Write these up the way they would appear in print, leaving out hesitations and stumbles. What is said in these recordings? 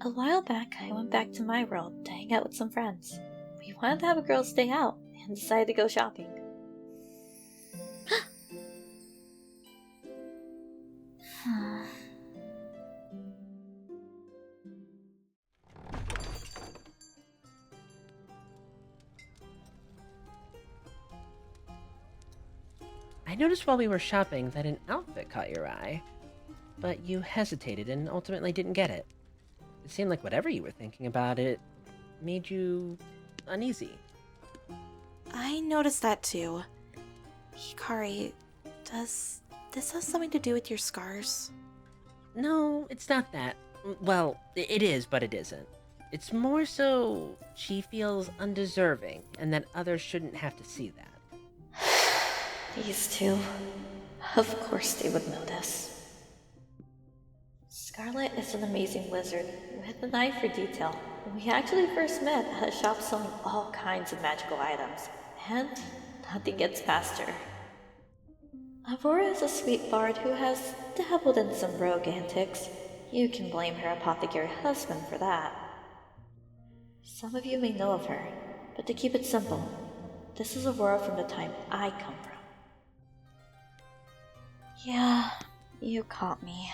A while back, I went back to my world to hang out with some friends. We wanted to have a girls' day out and decided to go shopping. I noticed while we were shopping that an outfit caught your eye, but you hesitated and ultimately didn't get it. It seemed like whatever you were thinking about it made you uneasy. I noticed that too. Hikari, does this have something to do with your scars? No, it's not that. Well, it is, but it isn't. It's more so she feels undeserving and that others shouldn't have to see that. These two. Of course they would notice. Scarlet is an amazing wizard with an eye for detail. We actually first met at a shop selling all kinds of magical items, and nothing gets past her. Aurora is a sweet bard who has dabbled in some rogue antics. You can blame her apothecary husband for that. Some of you may know of her, but to keep it simple, this is Aurora from the time I come from. Yeah, you caught me.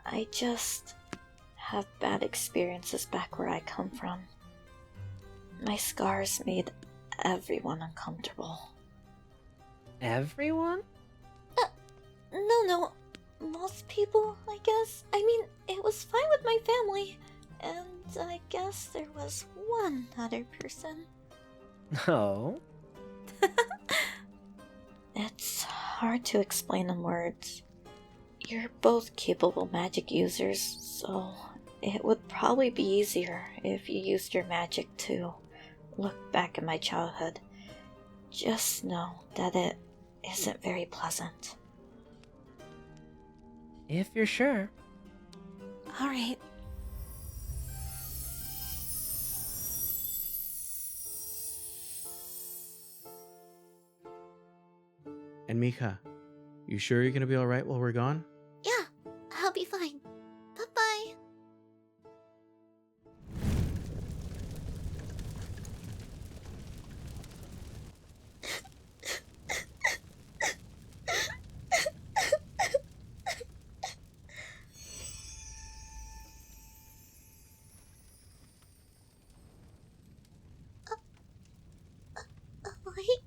I just have bad experiences back where I come from. My scars made everyone uncomfortable. Everyone? No. Most people, I guess. I mean, it was fine with my family. And I guess there was one other person. No. It's hard to explain in words. You're both capable magic users, so it would probably be easier if you used your magic to look back at my childhood. Just know that it isn't very pleasant. If you're sure. Alright. And Mika, you sure you're gonna be alright while we're gone? Yeah, I'll be fine. Bye-bye. Wait.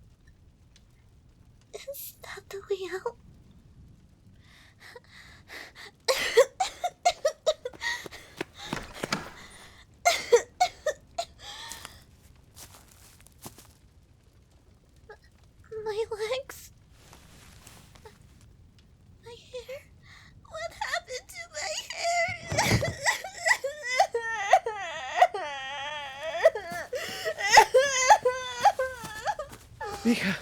Is that the way out? My legs. My hair. What happened to my hair? Mika,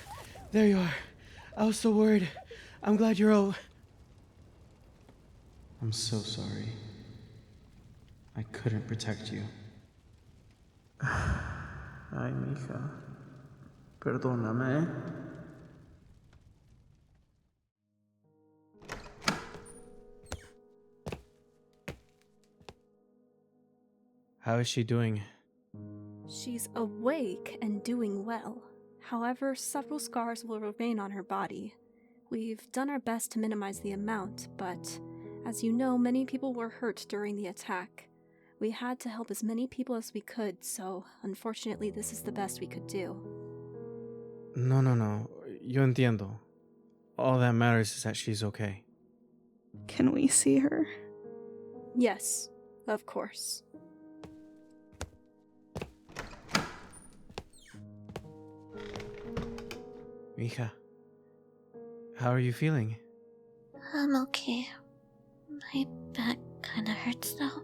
there you are. I was so worried. I'm glad you're all... I'm so sorry. I couldn't protect you. Ay, mija. Perdóname. How is she doing? She's awake and doing well. However, several scars will remain on her body. We've done our best to minimize the amount, but as you know, many people were hurt during the attack. We had to help as many people as we could, so unfortunately this is the best we could do. No. Yo entiendo. All that matters is that she's okay. Can we see her? Yes, of course. Mija, how are you feeling? I'm okay. My back kinda hurts now.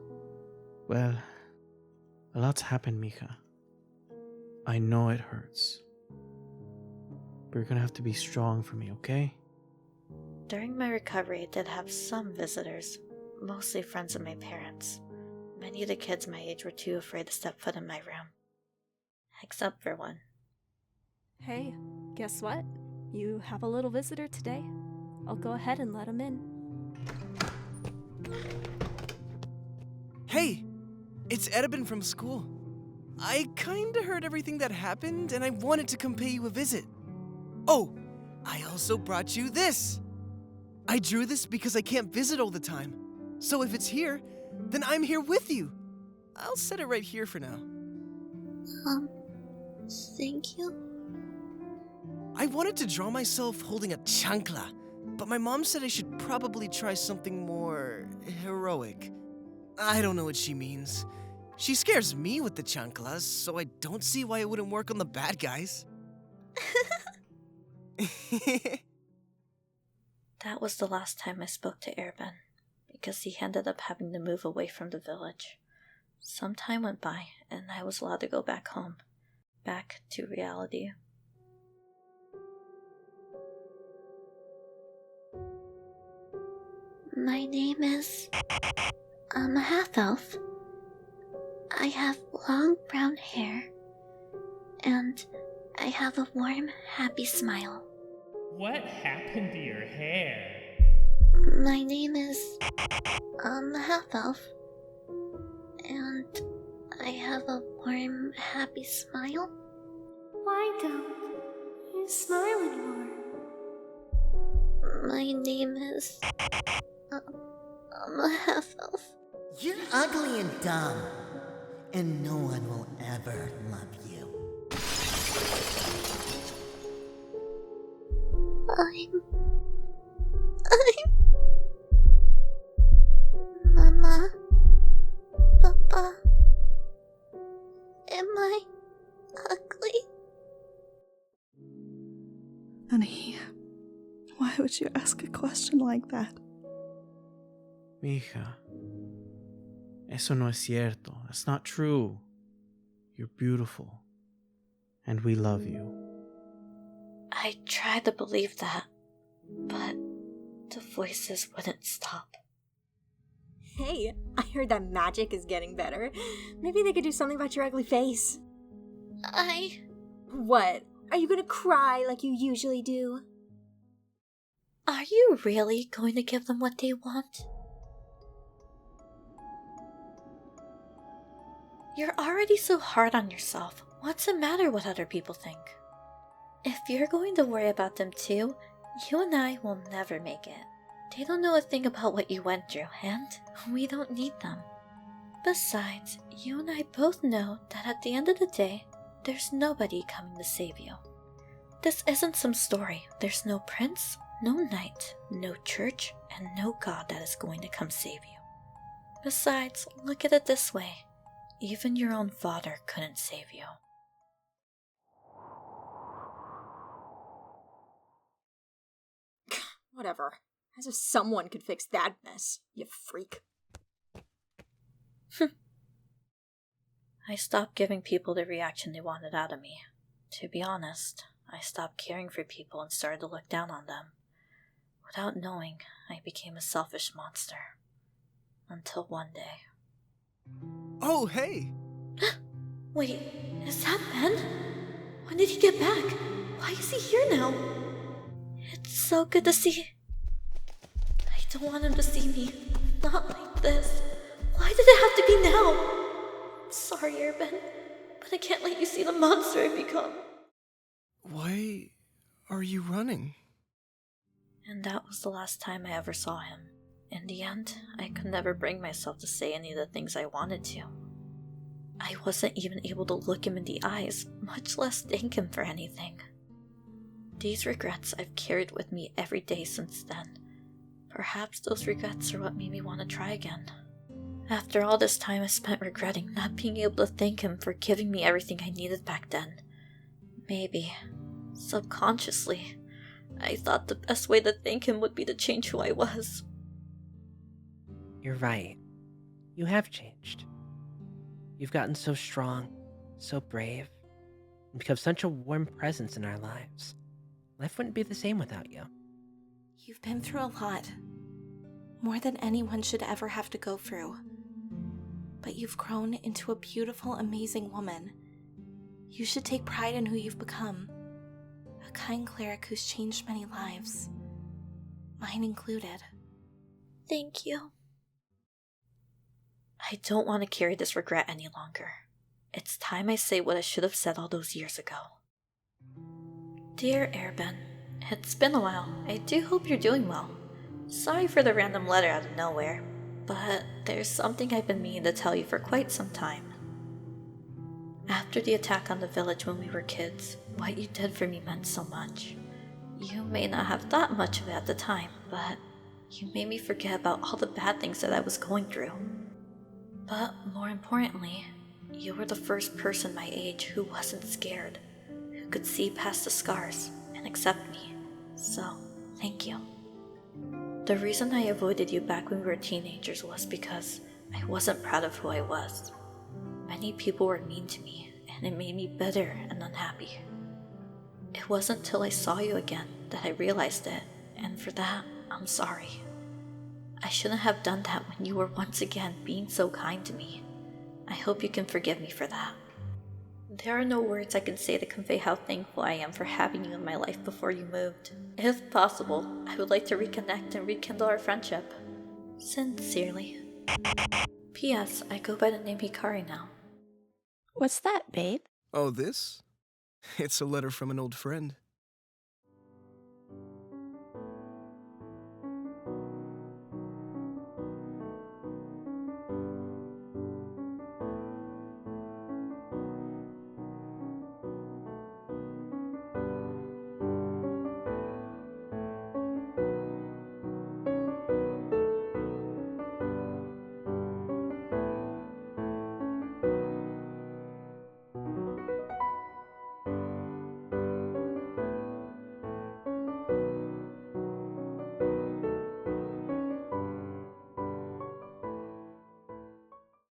Well, a lot's happened, Mija. I know it hurts. But you're gonna have to be strong for me, okay? During my recovery, I did have some visitors, mostly friends of my parents. Many of the kids my age were too afraid to step foot in my room. Except for one. Hey, guess what? You have a little visitor today. I'll go ahead and let him in. Hey! It's Eirben from school. I kinda heard everything that happened, and I wanted to come pay you a visit. Oh, I also brought you this! I drew this because I can't visit all the time. So if it's here, then I'm here with you. I'll set it right here for now. Thank you. I wanted to draw myself holding a chancla, but my mom said I should probably try something more heroic. I don't know what she means. She scares me with the chanclas, so I don't see why it wouldn't work on the bad guys. That was the last time I spoke to Eirben, because he ended up having to move away from the village. Some time went by, and I was allowed to go back home. Back to reality. My name is... I'm a half-elf. I have long brown hair, and I have a warm, happy smile. What happened to your hair? My name is... I'm a half-elf, and I have a warm, happy smile. Why don't you smile anymore? My name is... I'm a half-elf. You're ugly and dumb, and no one will ever love you. Mama, Papa, am I ugly? Honey, why would you ask a question like that? Mija, eso no es cierto. That's not true. You're beautiful, and we love you. I tried to believe that, but the voices wouldn't stop. Hey, I heard that magic is getting better. Maybe they could do something about your ugly face. What? Are you gonna cry like you usually do? Are you really going to give them what they want? You're already so hard on yourself. What's the matter what other people think? If you're going to worry about them too, you and I will never make it. They don't know a thing about what you went through, and we don't need them. Besides, you and I both know that at the end of the day, there's nobody coming to save you. This isn't some story. There's no prince, no knight, no church, and no god that is going to come save you. Besides, look at it this way. Even your own father couldn't save you. Whatever. As if someone could fix that mess, you freak. I stopped giving people the reaction they wanted out of me. To be honest, I stopped caring for people and started to look down on them. Without knowing, I became a selfish monster. Until one day. Oh, hey! Wait, is that Ben? When did he get back? Why is he here now? It's so good to see. I don't want him to see me. Not like this. Why did it have to be now? I'm sorry, Eirben, but I can't let you see the monster I've become. Why are you running? And that was the last time I ever saw him. In the end, I could never bring myself to say any of the things I wanted to. I wasn't even able to look him in the eyes, much less thank him for anything. These regrets I've carried with me every day since then. Perhaps those regrets are what made me want to try again. After all this time I spent regretting not being able to thank him for giving me everything I needed back then. Maybe, subconsciously, I thought the best way to thank him would be to change who I was. You're right. You have changed. You've gotten so strong, so brave, and become such a warm presence in our lives. Life wouldn't be the same without you. You've been through a lot. More than anyone should ever have to go through. But you've grown into a beautiful, amazing woman. You should take pride in who you've become. A kind cleric who's changed many lives. Mine included. Thank you. I don't want to carry this regret any longer. It's time I say what I should have said all those years ago. Dear Eirben, it's been a while. I do hope you're doing well. Sorry for the random letter out of nowhere, but there's something I've been meaning to tell you for quite some time. After the attack on the village when we were kids, what you did for me meant so much. You may not have thought much of it at the time, but you made me forget about all the bad things that I was going through. But more importantly, you were the first person my age who wasn't scared, who could see past the scars and accept me. So, thank you. The reason I avoided you back when we were teenagers was because I wasn't proud of who I was. Many people were mean to me, and it made me bitter and unhappy. It wasn't till I saw you again that I realized it, and for that, I'm sorry. I shouldn't have done that when you were once again being so kind to me. I hope you can forgive me for that. There are no words I can say to convey how thankful I am for having you in my life before you moved. If possible, I would like to reconnect and rekindle our friendship. Sincerely. P.S. I go by the name Hikari now. What's that, babe? Oh, this? It's a letter from an old friend.